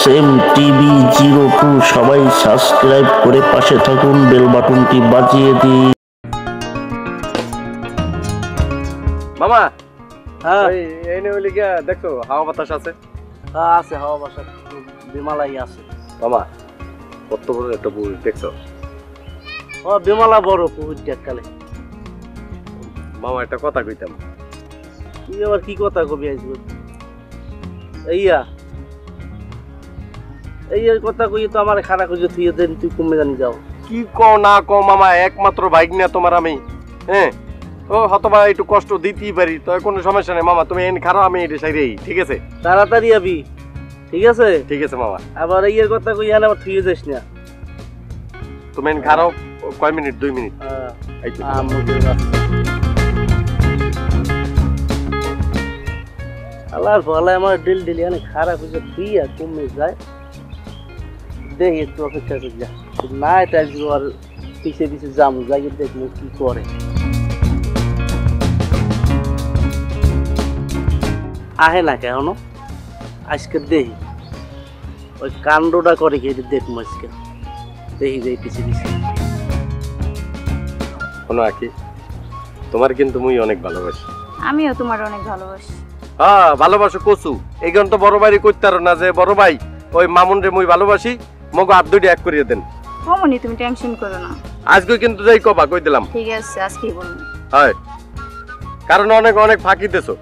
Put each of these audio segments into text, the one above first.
SMTV02 সবাই subscribe করে পাশে থাকুন, বেল বাটনটি বাজিয়ে দিন। মামা হ্যাঁ এই নে ওই লিগা দেখো হাওয়া বাতাস আছে। হ্যাঁ আছে, হাওয়া বাতাস বিমালাই আছে। মামা কত বড় একটা পুকুর দেখছো? ও বিমালা বড় পুকুরটা কালে। মামা একটা কথা কইতাম। তুই আবার কি কথা কবি আসবো? এইয়া কথা কই তো আমার খারাপ কইছো, তুই দেন তুই কমে জানি যাও। কি কও না কও মামা, একমাত্র বাইক না তোমার আমি। হ্যাঁ ও হতবা একটু কষ্ট দিতেই পারি, তো কোনো সমস্যা নেই মামা, তুমি এনে খারাপ আমি এটা সাইরেই, ঠিক আছে? তাড়াতাড়ি আবি, ঠিক আছে? ঠিক আছে মামা। আবার এই কথা কই আনা আবার তুই যাস না। তুমি এনে খারাপ কয় মিনিট? 2 মিনিট। এই তো আল্লাহর ভালো আমার দিল এনে খারাপ হইছে, তুই আর কমে যায় দেখি একটু অপেক্ষা করি যা না, এটা আর পিছে পিছে যাম যাই দেখবো কি করে। আহে না কেন আজকে দেখি ওই কাণ্ডটা করে কি দেখবো আজকে, দেখি যাই পিছে পিছে। শোনো আকি, তোমার কিন্তু মুই অনেক ভালোবাসি। আমিও তোমার অনেক ভালোবাসি। হ্যাঁ ভালোবাসো কচু, এই তো বড় ভাই কইতে পারো না যে বড় ভাই ওই মামুন রে মুই ভালোবাসি, মগো হাত দুইটা এক করিয়ে দেন। মামুনি তুমি টেনশন করো না, আজকে কিন্তু যাই কবা কই দিলাম। ঠিক আছে আজকেই বলুন। হয় কারণ অনেক অনেক ফাঁকি দেছো,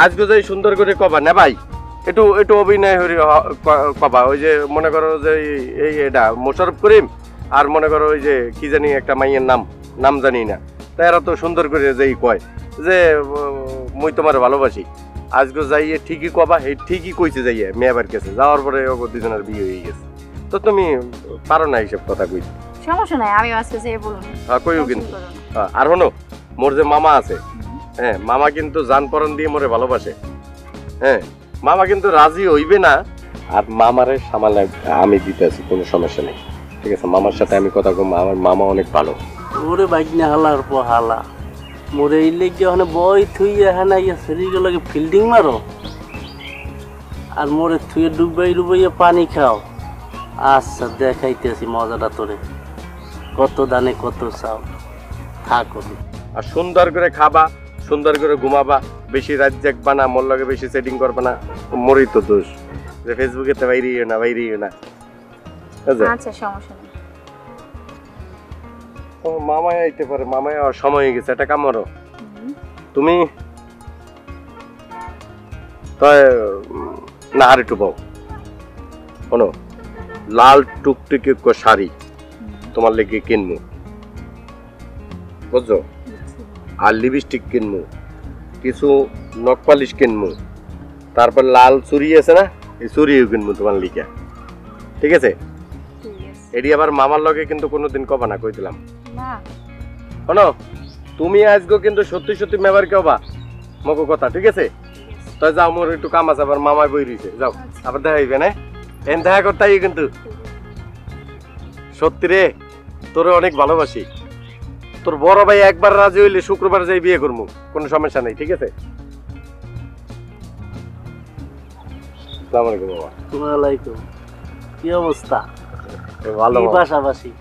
আজকে যাই সুন্দর করে কবা না ভাই, একটু একটু অভিনয় হরি কবা। ওই যে মনে করো যে এই এটা মোশাররফ করিম আর মনে করো ওই যে কি জানি একটা মাইয়ের নাম জানি না, তাই এরা তো সুন্দর করে যেই কয় যে মুই তোমার ভালোবাসি, আজকে যাইয়ে ঠিকই কবা। এই ঠিকই কইছে যাইয়ে মেয়েবার কাছে যাওয়ার পরে ওগো দুজনের বিয়ে হয়ে গেছে। তো তুমি পারো না এইসব কথা কইতে? সমস্যা নাই, আমি আজকে যেয়ে বলুন। হ্যাঁ কইও কিন্তু। আর হনো মোর যে মামা আছে, হ্যাঁ মামা কিন্তু জান পরাণ দিয়ে মোরে ভালোবাসে। হ্যাঁ মামা কিন্তু রাজি হইবে না, আর মামারে সামাল আমি দিতেছি, কোনো সমস্যা নেই, ঠিক আছে? মামার সাথে আমি কথা কম, আমার মামা অনেক ভালো। ওরে বাইক না হালার পর হালা মোরে এই লেগে ওখানে বই থুইয়া হ্যাঁ ইয়া সেদিকে লাগে ফিল্ডিং মারো আর মোরে থুয়ে ডুবাইয়া পানি খাও। আচ্ছা দেখাইতেছি মজাটা তোরে, কত দানে কত চাও থাকো। আর সুন্দর করে খাবা, সুন্দর করে ঘুমাবা, বেশি রাত জাগবা না, মোর লগে বেশি সেটিং করবা না, মোরই তো দোষ যে ফেসবুকে তো বাইরেই না। আচ্ছা সমস্যা নেই। ও মামাই আইতে পারে, মামাই সময় হয়ে গেছে, একটা কাম করো তুমি না আর একটু পাও শোনো, লাল টুকটুকি শাড়ি তোমার লেগে কিনবো, বুঝছো? আর লিপস্টিক কিনবো, কিছু নখ পালিশ কিনবো, তারপর লাল চুড়ি আছে না, এই চুড়িও কিনবো তোমার লিগা, ঠিক আছে? এডি আবার মামার লগে কিন্তু কোনোদিন কবা না, কই দিলাম। শোনো তুমি আজকে কিন্তু সত্যি সত্যি মেবার কেবা মগো কথা, ঠিক আছে? তো যাও, মোর একটু কাম আছে, আবার মামায় বই রয়েছে, যাও আবার দেখা হইবে না, এন দেখা করতে কিন্তু। সত্যি রে তোরে অনেক ভালোবাসি, তোর বড় ভাই একবার রাজি হইলে শুক্রবার যাই বিয়ে করবো, কোনো সমস্যা নেই, ঠিক আছে? আসসালামু আলাইকুম বাবা। ওয়ালাইকুম, কি অবস্থা? ভালো পাশাপাশি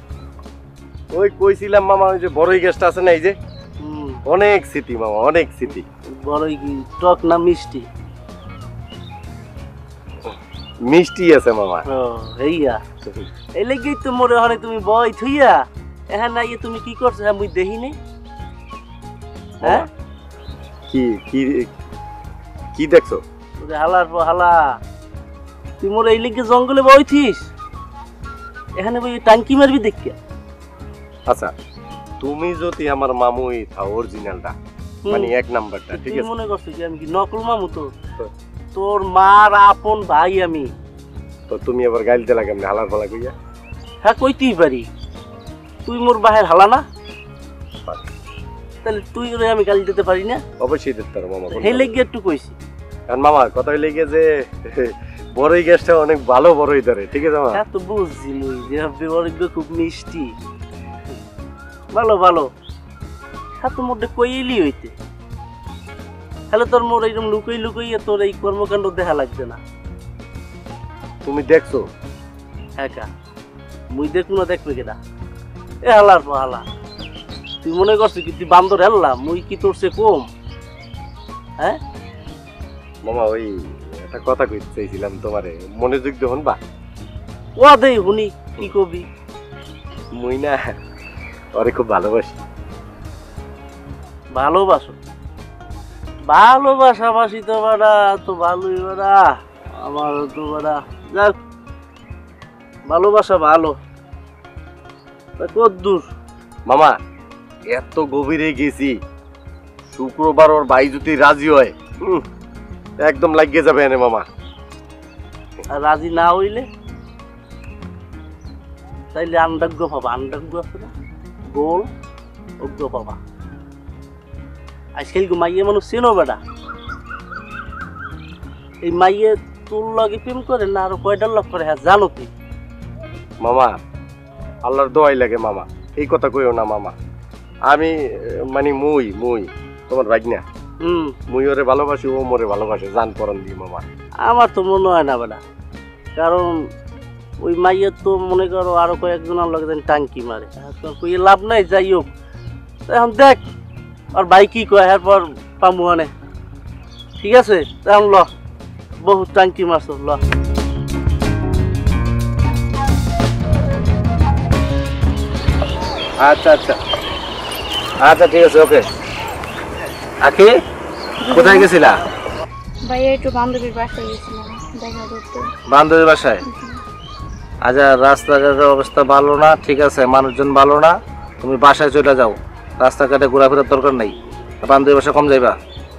ওই কইছিলাম মামা, ওই যে বড়ই গ্যাসটা আছে না, এই যে অনেক স্মৃতি মামা, অনেক স্মৃতি। বড়ই কি টক না মিষ্টি? মিষ্টি আছে মামা। ও এইয়া এই লাগেই তো মোরে হনে তুমি বই থুইয়া এখন না তুমি কি করছো আমি দেখি নাই। হ্যাঁ কি কি কি দেখছো? ওরে হালার পর হালা, তুই মোরে এই লিগে জঙ্গলে বই থিস, এখানে বই টাঙ্কি মারবি দেখিয়া। আচ্ছা তুমি যদি আমার মামুই থাও অরিজিনালটা, মানে এক নাম্বারটা, ঠিক আছে? মনে করছিস যে আমি কি নকল মামু? তোর মার আপন ভাই আমি। তো তুমি আবার গাইল দিলা কেমনে হালার পালা কইয়া? হ্যাঁ কইতেই পারি, তুই মোর বাহের হালা না, তাহলে তুই আমি গালি দিতে পারি না? অবশ্যই দিতে পারো মামা, সেই লেগে একটু কইছি। কারণ মামা কথা হইলে গিয়ে যে বড়ই গ্যাসটা অনেক ভালো বড়ই ধরে, ঠিক আছে মামা? হ্যাঁ তো বুঝছি মুই যে বড়ই খুব মিষ্টি, ভালো ভালো। হ্যাঁ তো মোটে কইলি হইতে, তাহলে তোর মোর এইরকম লুকোই লুকোইয়া তোর এই কর্মকাণ্ড দেখা লাগবে না। তুমি দেখছো? হ্যাঁ কা মুই দেখবো না, দেখবে কেটা? এ হালার পর হালা, তুই মনে করছিস কি তুই বান্দর হেললাম? মুই কি তোর সে কম? হ্যাঁ মামা ওই একটা কথা কইতে চাইছিলাম তোমারে, মনোযোগ দিয়ে শুনবা। ও দেই শুনি কি কবি। মুই না ওরে খুব ভালোবাসি। ভালোবাসো? ভালোবাসাবাসি তো বাড়া তো ভালোই বাড়া, আমার তো বাড়া যাক ভালোবাসা ভালো। তা কদ্দূর? মামা এত গভীরে গেছি, শুক্রবার ওর ভাই যদি রাজি হয় একদম লাগিয়ে যাবে এনে মামা। আর রাজি না হইলে তাইলে আন্ডাগ্য পাবা, আন্ডাগ্য আছে না গোল অজ্ঞ পাবা। আজকাল মাইয়ে মানুষ চেনো বেটা? এই মাইয়ে তোর লগে প্রেম করে না আরো কয়টার লগ করে? হ্যাঁ জানো তুই? মামা আল্লাহর দোয়াই লাগে মামা, এই কথা কইও না মামা। আমি মানে মুই মুই তোমার ভাই না, মুই ওরে ভালোবাসি, ও মোরে ভালোবাসে জান পরান দিয়ে মামা। আমার তো মনে হয় না বেটা, কারণ ওই মাইয়ের তো মনে করো আরো কয়েকজনের লগে যেন টাঙ্কি মারে, তোর কই লাভ নাই। যাই হোক এখন দেখ আর ভাই কি কয়, এরপর পামু আনে। ঠিক আছে এখন ল, বহুত টাঙ্কি মারছো, ল। আচ্ছা আচ্ছা আচ্ছা ঠিক আছে, ওকে। আখি কোথায় গেছিলা? ভাইয়া একটু বান্ধবীর বাসায় গেছিলাম দেখা করতে। বান্ধবীর বাসায়? আচ্ছা রাস্তাঘাটের অবস্থা ভালো না, ঠিক আছে, মানুষজন ভালো না, তুমি বাসায় চলে যাও। রাস্তাঘাটে ঘোরাফেরার দরকার নেই, বান্ধবীর বাসায় কম যাইবা,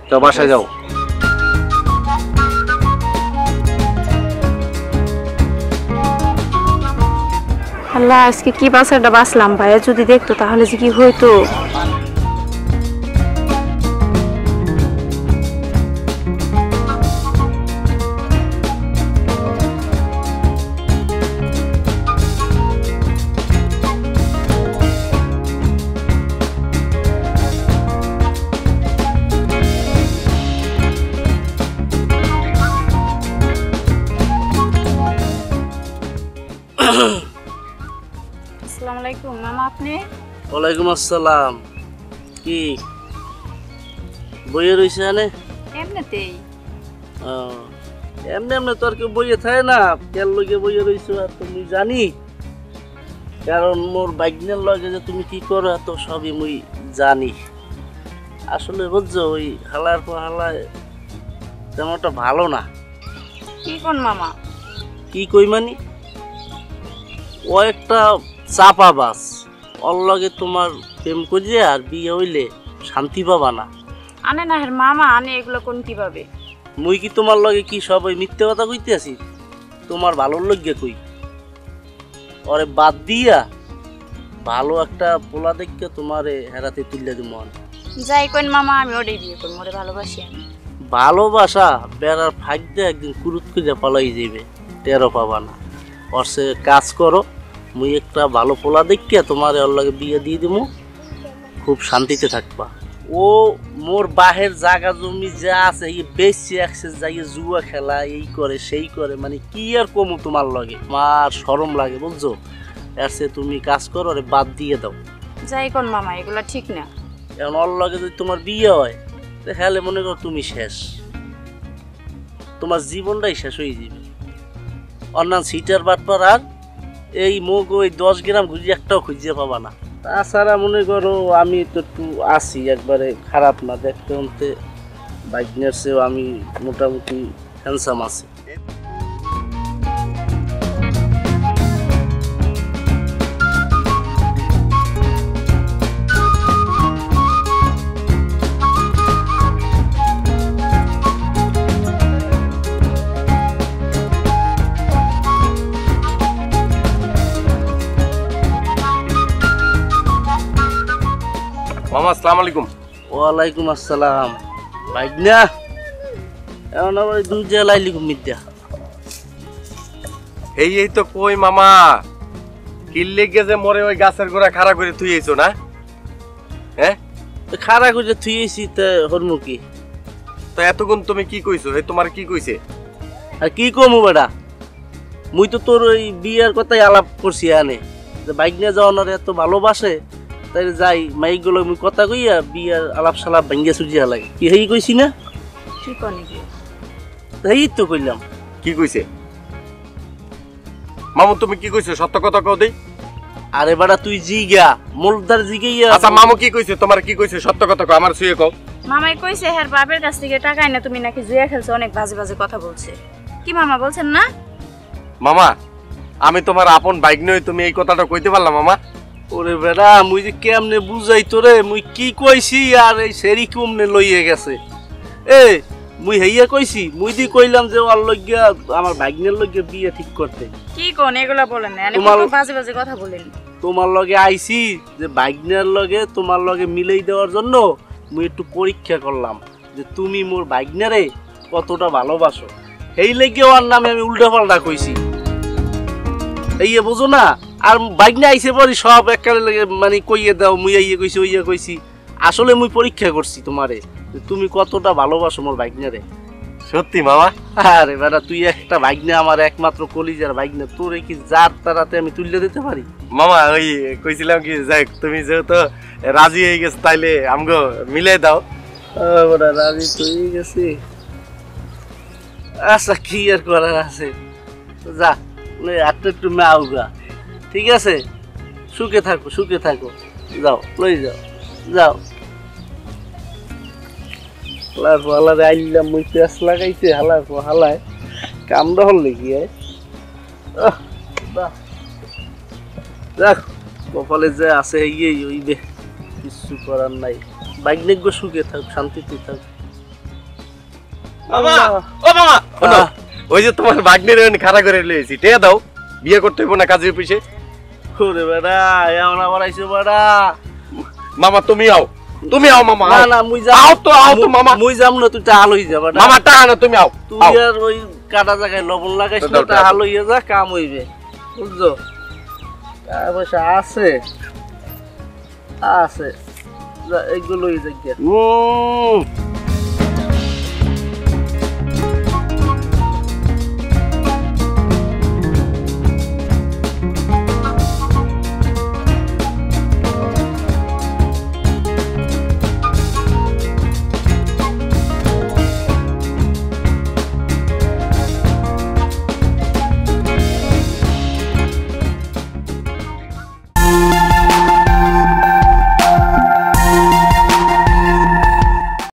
যাও বাসায় যাও। আল্লাহ আজকে কি বাসাটা বাসলাম, ভাইয়া যদি দেখতো তাহলে যে কি হইতো। আসসালামু আলাইকুম মামা, আপনি? ওয়ালাইকুম আসসালাম। কি বইয়ে রয়েছে আনে? এমনিতেই। এমনি এমনি তোর কেউ বইয়ে থাকে না, কেন লগে বইয়ে রয়েছো আর তুমি জানি? কারণ মোর বাইকনের লগে যে তুমি কি করো এত সবই মুই জানি। আসলে বুঝছো ওই হালার পর হালায় তেমনটা ভালো না। কি কোন মামা? কি কই মানি, ও একটা চাপা বাস, ওর লগে তোমার প্রেম করিয়ে আর বিয়ে হইলে শান্তি পাবা না। আনে না হের মামা, আনে এগুলো কোন কিভাবে? মুই কি তোমার লগে কি সব ওই মিথ্যে কথা কইতে আছি? তোমার ভালোর লগে কই। ওরে বাদ দিয়া ভালো একটা পোলা দেখে তোমারে হেরাতে তুললে দিব। যাই কোন মামা, আমি ওটাই বিয়ে করবো, ওরে ভালোবাসি আমি। ভালোবাসা বেড়ার ফাঁক দিয়ে একদিন কুরুত করে পালাই যাবে, টেরো পাবা না। ওর সে কাজ করো, মুই একটা ভালো পোলা দেখে তোমার ওর লগে বিয়ে দিয়ে দিব, খুব শান্তিতে থাকবা। ও মোর বাহের জায়গা জমি যা আছে এই বেশি অ্যাক্সেস যাই জুয়া খেলা এই করে সেই করে, মানে কি আর কমু তোমার লগে, আমার শরম লাগে বুঝছো। এর সে তুমি কাজ করো, ওরে বাদ দিয়ে দাও। যাই কোন মামা, এগুলো ঠিক না। এখন ওর লগে যদি তোমার বিয়ে হয় তাহলে মনে করো তুমি শেষ, তোমার জীবনটাই শেষ হয়ে যাবে। অন্যান্য সিটার বাটপার আর এই মুখ ওই 10 গ্রাম ঘুরি একটাও খুঁজে পাবা না। তাছাড়া মনে করো আমি তো একটু আসি একবারে খারাপ না দেখতে, অন্তে বাইক নিয়েছেও আমি মোটামুটি হ্যান্ডসাম আছি। মামা আসসালামু আলাইকুম। ওয়ালাইকুম আসসালাম। বাইক না এখন আবার দুই জেলায় লিখুন মিদ্যা। এই তো কই মামা, কিল্লে গেছে মরে ওই গাছের গোড়া খাড়া করে তুই আইছো না? হ্যাঁ খাড়া করে থুয়েছি তা হরমুখী। তো এতক্ষণ তুমি কি কইছো? এই তোমার কি কইছে? আর কি কমু বেটা, মুই তো তোর ওই বিয়ের কথাই আলাপ করছি আনে যে বাইক নিয়ে যাওয়ানোর এত ভালোবাসে তাই যাই মাইকগুলো মুই কথা কইয়া বিয়ের আলাপ সালাপ ভাঙ্গিয়া সুজিয়া লাগে কি হেই কইছি না কি কনে কি হেই তো কইলাম কি কইছে মামু তুমি কি কইছো সত্য কথা কও দেই আরে বাড়া তুই জিগা মোলদার জিগাইয়া আচ্ছা মামু কি কইছে তোমার কি কইছে সত্য কথা কও আমার শুয়ে কও মামাই কইছে হ্যার বাপের কাছ থেকে টাকা এনে তুমি নাকি জুয়া খেলছো অনেক বাজে বাজে কথা বলছে কি মামা বলছেন না মামা আমি তোমার আপন বাইক নই তুমি এই কথাটা কইতে পারলাম মামা ওরে বেড়া মুই যে কেমনে বুঝাই তোরে মুই কি কইছি আর এই সেরি কেমনে লইয়ে গেছে এ মুই হেইয়া কইছি মুই দি কইলাম যে ওর লইগা আমার ভাগ্নের লইগা বিয়ে ঠিক করতে কি কোন এগুলা বলেন না তোমার- বাজে বাজে কথা বলেন তোমার লগে আইছি যে ভাগ্নের লগে তোমার লগে মিলাই দেওয়ার জন্য মুই একটু পরীক্ষা করলাম যে তুমি মোর ভাগ্নারে কতটা ভালোবাসো এই লেগে ওর নামে আমি উল্টা পাল্টা কইছি এই বুঝো না আর ভাগ্নে আইছে পরে সব একবারে মানে কইয়ে দাও মুই ইয়ে কইছি ওইয়া কইছি আসলে মুই পরীক্ষা করছি তোমারে যে তুমি কতটা ভালোবাসো মোর ভাগ্নারে সত্যি মামা আরে বেটা তুই একটা ভাগ্নে আমার একমাত্র কলিজার ভাগ্নে তোরে কি যার তারাতে আমি তুলে দিতে পারি মামা ওই কইছিলাম কি যাই তুমি যেহেতু রাজি হয়ে গেছ তাইলে আমগো মিলাই দাও ওরা রাজি তো হয়ে গেছে আচ্ছা কি আর করার আছে যা আটটা একটু আউগা ঠিক আছে সুখে থাকো যাও লই যাও যাও হালার হালারে আইলাম মুই পেঁয়াজ লাগাইছে হালার হালায় কামড়া হল নাকি দেখ কপালে যে আছে ইয়েই হইবে কিছু করার নাই বাইকনেজ্ঞ সুখে থাক শান্তিতে থাক মামা ও মামা শোনো, ওই যে তোমার ভাগ্নের খাড়া করে লইছি টেয়া দাও বিয়ে করতে হইব না কাজের পিছে ওরে বেড়া এমন আবার আইসো বেড়া মামা তুমি আও মামা না আও। না মুই আও তো মামা মুই যাম না তুই টাহাল হই যাবা মামা টাকা না তুমি আও তুই আও। আর ওই কাটা জায়গায় লবণ লাগাইছ তো দাও, টাহাল হইয়া যা কাম হইবে বুঝছো টাকা পয়সা আছে আছে যা এগুলো হয়ে যাক উম,